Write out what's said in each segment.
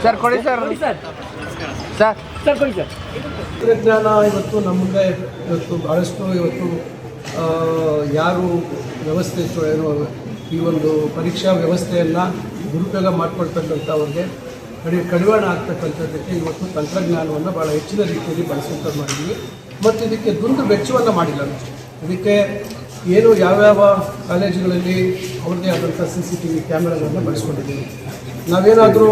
Sir ಕೊಡಿ sir sir sir ಕೊಡಿ sir. ತಂತ್ರಜ್ಞಾನ ಇವತ್ತು ನಮ್ಮ ಮುಂದೆ ಇವತ್ತು ಭಾಳಷ್ಟು ಇವತ್ತು ಯಾರು ವ್ಯವಸ್ಥೆ ಏನೋ ಈ ಒಂದು ಪರೀಕ್ಷಾ ವ್ಯವಸ್ಥೆಯನ್ನು ದುರುಪಯೋಗ ಮಾಡಿಕೊಳ್ತಕ್ಕಂಥವ್ರಿಗೆ ಕಡಿವಾಣ ಆಗ್ತಕ್ಕಂಥದ್ದಕ್ಕೆ ಇವತ್ತು ತಂತ್ರಜ್ಞಾನವನ್ನು ಭಾಳ ಹೆಚ್ಚಿನ ರೀತಿಯಲ್ಲಿ ಬಳಸುವಂಥದ್ದು ಮಾಡಿದ್ದೀವಿ. ಮತ್ತು ಇದಕ್ಕೆ ದುಂದು ವೆಚ್ಚವನ್ನು ಮಾಡಿಲ್ಲ. ಇದಕ್ಕೆ ಏನು ಯಾವ್ಯಾವ ಕಾಲೇಜುಗಳಲ್ಲಿ ಅವ್ರದ್ದೇ ಆದಂಥ CCTV ಕ್ಯಾಮೆರಾಗಳನ್ನು ಬಳಸ್ಕೊಂಡಿದ್ದೀವಿ. ನಾವೇನಾದರೂ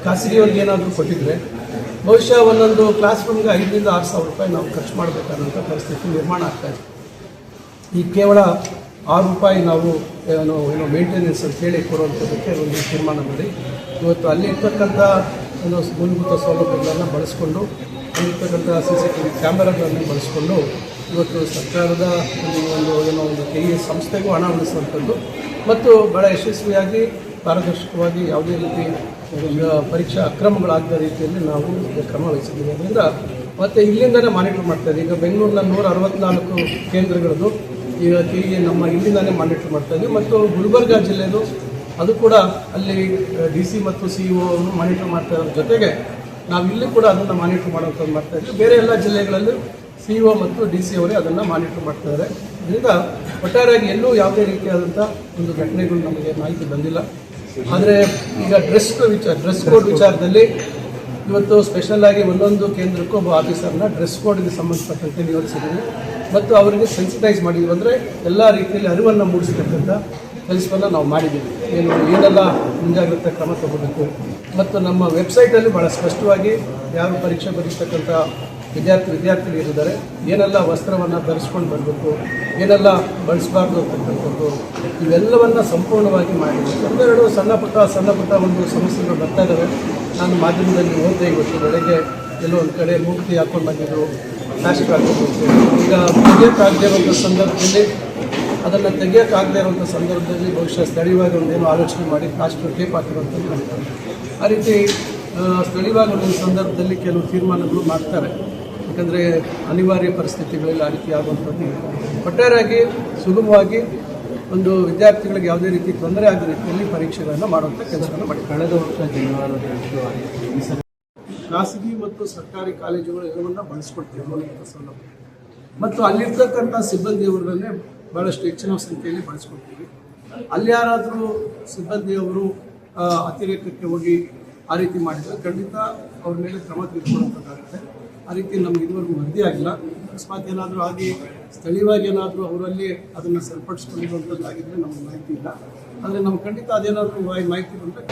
ಖಾಸಗಿಯವ್ರಿಗೆ ಏನಾದರೂ ಕೊಟ್ಟಿದ್ರೆ ಬಹುಶಃ ಒಂದೊಂದು ಕ್ಲಾಸ್ ರೂಮ್ಗೆ 5,000 to 6,000 ರೂಪಾಯಿ ನಾವು ಖರ್ಚು ಮಾಡಬೇಕಾದಂಥ ಪರಿಸ್ಥಿತಿ ನಿರ್ಮಾಣ ಆಗ್ತಾಯಿದೆ. ಈ ಕೇವಲ 6 ರೂಪಾಯಿ ನಾವು ಏನೋ ಮೇಂಟೆನೆನ್ಸ್ ಅಂತ ಹೇಳಿ ಕೊಡುವಂಥದ್ದಕ್ಕೆ ಒಂದು ತೀರ್ಮಾನ ಮಾಡಿ ಇವತ್ತು ಅಲ್ಲಿರ್ತಕ್ಕಂಥ ಒಂದು ಮೂಲಭೂತ ಸೌಲಭ್ಯಗಳನ್ನು ಬಳಸ್ಕೊಂಡು ಅಲ್ಲಿರ್ತಕ್ಕಂಥ CCTV ಕ್ಯಾಮೆರಾಗಳನ್ನು ಬಳಸ್ಕೊಂಡು ಇವತ್ತು ಸರ್ಕಾರದ ಒಂದು KE ಸಂಸ್ಥೆಗೂ ಹಣ ಉಳಿಸುವಂಥದ್ದು ಮತ್ತು ಭಾಳ ಯಶಸ್ವಿಯಾಗಿ ಪಾರದರ್ಶಕವಾಗಿ ಯಾವುದೇ ರೀತಿ ಪರೀಕ್ಷಾ ಅಕ್ರಮಗಳಾಗದ ರೀತಿಯಲ್ಲಿ ನಾವು ಕ್ರಮ ವಹಿಸಿದ್ದೀವಿ. ಅದರಿಂದ ಮತ್ತು ಇಲ್ಲಿಂದಲೇ ಮಾನಿಟರ್ ಮಾಡ್ತಾಯಿದ್ದೀವಿ. ಈಗ ಬೆಂಗಳೂರಿನ 164 ಕೇಂದ್ರಗಳದ್ದು ಈಗ KE ನಮ್ಮ ಇಲ್ಲಿಂದಲೇ ಮಾನಿಟರ್ ಮಾಡ್ತಾಯಿದ್ದೀವಿ. ಮತ್ತು ಗುಲ್ಬರ್ಗ ಜಿಲ್ಲೆದು ಅದು ಕೂಡ ಅಲ್ಲಿ DC ಮತ್ತು CEO ಮಾನಿಟರ್ ಮಾಡ್ತಾ ಇರೋದ್ರ ಜೊತೆಗೆ ನಾವು ಇಲ್ಲಿ ಕೂಡ ಅದನ್ನು ಮಾನಿಟರ್ ಮಾಡೋಂಥದ್ದು ಮಾಡ್ತಾಯಿದ್ದೀವಿ. ಬೇರೆ ಎಲ್ಲ ಜಿಲ್ಲೆಗಳಲ್ಲೂ CEO ಮತ್ತು DC ಅವರೇ ಅದನ್ನು ಮಾನಿಟರ್ ಮಾಡ್ತಾಯಿದ್ದಾರೆ. ಇದರಿಂದ ಒಟ್ಟಾರೆಯಾಗಿ ಎಲ್ಲೂ ಯಾವುದೇ ರೀತಿಯಾದಂಥ ಒಂದು ಘಟನೆಗಳು ನಮಗೆ ಮಾಹಿತಿ ಬಂದಿಲ್ಲ. ಆದರೆ ಈಗ ಡ್ರೆಸ್ ಕೋಡ್ ವಿಚಾರದಲ್ಲಿ ಇವತ್ತು ಸ್ಪೆಷಲಾಗಿ ಒಂದೊಂದು ಕೇಂದ್ರಕ್ಕೂ ಒಬ್ಬ ಆಫೀಸರ್ನ ಡ್ರೆಸ್ ಕೋಡ್ಗೆ ಸಂಬಂಧಪಟ್ಟಂತೆ ನಿಯೋಜಿಸಿದ್ದೀವಿ ಮತ್ತು ಅವರಿಗೆ ಸೆನ್ಸಿಟೈಸ್ ಮಾಡಿದ್ದೀವಿ. ಅಂದರೆ ಎಲ್ಲ ರೀತಿಯಲ್ಲಿ ಅರಿವನ್ನು ಮೂಡಿಸತಕ್ಕಂಥ ಕೆಲಸವನ್ನು ನಾವು ಮಾಡಿದ್ದೀವಿ. ಏನೆಲ್ಲ ಮುಂಜಾಗ್ರತೆ ಕ್ರಮ ತಗೋಬೇಕು ಮತ್ತು ನಮ್ಮ ವೆಬ್ಸೈಟಲ್ಲಿ ಭಾಳ ಸ್ಪಷ್ಟವಾಗಿ ಯಾರು ಪರೀಕ್ಷೆ ಬರೀತಕ್ಕಂಥ ವಿದ್ಯಾರ್ಥಿಗಳಿದ್ದಾರೆ ಏನೆಲ್ಲ ವಸ್ತ್ರವನ್ನು ಧರಿಸ್ಕೊಂಡು ಬರಬೇಕು, ಏನೆಲ್ಲ ಬಳಸಬಾರ್ದು ಅಂತಕ್ಕಂಥದ್ದು ಇವೆಲ್ಲವನ್ನು ಸಂಪೂರ್ಣವಾಗಿ ಮಾಡಿದ್ದೀವಿ. ಒಂದೆರಡು ಸಣ್ಣ ಪುಟ್ಟ ಒಂದು ಸಮಸ್ಯೆಗಳು ಬರ್ತಾ ಇದ್ದಾವೆ. ನಾನು ಮಾಧ್ಯಮದಲ್ಲಿ ಓದಿದೆ ಇವತ್ತು ಬೆಳಗ್ಗೆ ಎಲ್ಲೋ ಒಂದು ಕಡೆ ಮೂರ್ತಿ ಹಾಕೊಂಡು ಬಂದಿದ್ರು ಪ್ಲಾಸ್ಟಿಕ್ ಹಾಕೊಂಡು. ಈಗ ತೆಗಿಯೋಕ್ಕಾಗದೇ ಇರುವಂಥ ಸಂದರ್ಭದಲ್ಲಿ ಅದನ್ನು ತೆಗಿಯೋಕ್ಕಾಗದೇ ಇರುವಂಥ ಸಂದರ್ಭದಲ್ಲಿ ಬಹುಶಃ ಸ್ಥಳೀಯವಾಗಿ ಒಂದೇನೋ ಆಲೋಚನೆ ಮಾಡಿ ಪ್ಲಾಸ್ಟಿಕ್ ಟೇಪ್ ಹಾಕಿರುವಂಥದ್ದು ಮಾಡ್ತಾರೆ. ಆ ರೀತಿ ಸ್ಥಳೀಯವಾಗಿ ಒಂದೊಂದು ಸಂದರ್ಭದಲ್ಲಿ ಕೆಲವು ತೀರ್ಮಾನಗಳು ಮಾಡ್ತಾರೆ. ಯಾಕಂದರೆ ಅನಿವಾರ್ಯ ಪರಿಸ್ಥಿತಿಗಳಲ್ಲಿ ಆ ರೀತಿ ಆಗುವಂಥದ್ದು. ಒಟ್ಟಾರೆಯಾಗಿ ಸುಗಮವಾಗಿ ಒಂದು ವಿದ್ಯಾರ್ಥಿಗಳಿಗೆ ಯಾವುದೇ ರೀತಿ ತೊಂದರೆ ಆಗದ ರೀತಿಯಲ್ಲಿ ಪರೀಕ್ಷೆಗಳನ್ನು ಮಾಡುವಂಥ ಕೆಲಸವನ್ನು ಮಾಡಿ ಕಳೆದ ವರ್ಷ ಖಾಸಗಿ ಮತ್ತು ಸರ್ಕಾರಿ ಕಾಲೇಜುಗಳು ಎಲ್ಲವನ್ನ ಬಳಸ್ಕೊಡ್ತೀವಿ ಮೂಲಭೂತ ಸೌಲಭ್ಯ ಮತ್ತು ಅಲ್ಲಿರ್ತಕ್ಕಂಥ ಸಿಬ್ಬಂದಿಯವರನ್ನೇ ಭಾಳಷ್ಟು ಹೆಚ್ಚಿನ ಸಂಖ್ಯೆಯಲ್ಲಿ ಬಳಸ್ಕೊಡ್ತೀವಿ. ಅಲ್ಲಿ ಯಾರಾದರೂ ಸಿಬ್ಬಂದಿಯವರು ಅತಿರೇಕಕ್ಕೆ ಹೋಗಿ ಆ ರೀತಿ ಮಾಡಿದರೆ ಖಂಡಿತ ಅವ್ರ ಮೇಲೆ ಕ್ರಮ ತೆಗೆದುಕೊಳ್ಳುವಂಥದ್ದಾಗುತ್ತೆ. ಆ ರೀತಿ ನಮ್ಗೆ ಇದುವರೆಗೂ ವರದಿ ಆಗಿಲ್ಲ. ಅಕಸ್ಮಾತ್ ಏನಾದರೂ ಆಗಿ ಸ್ಥಳೀಯವಾಗಿ ಏನಾದರೂ ಅವರಲ್ಲಿ ಅದನ್ನು ಸರಿಪಡಿಸ್ಕೊಂಡಿರುವಂಥದ್ದಾಗಿದ್ದರೆ ನಮಗೆ ಮಾಹಿತಿ ಇಲ್ಲ. ಆದರೆ ನಮ್ಗೆ ಖಂಡಿತ ಅದೇನಾದರೂ ಮಾಹಿತಿ ಬಂದರೆ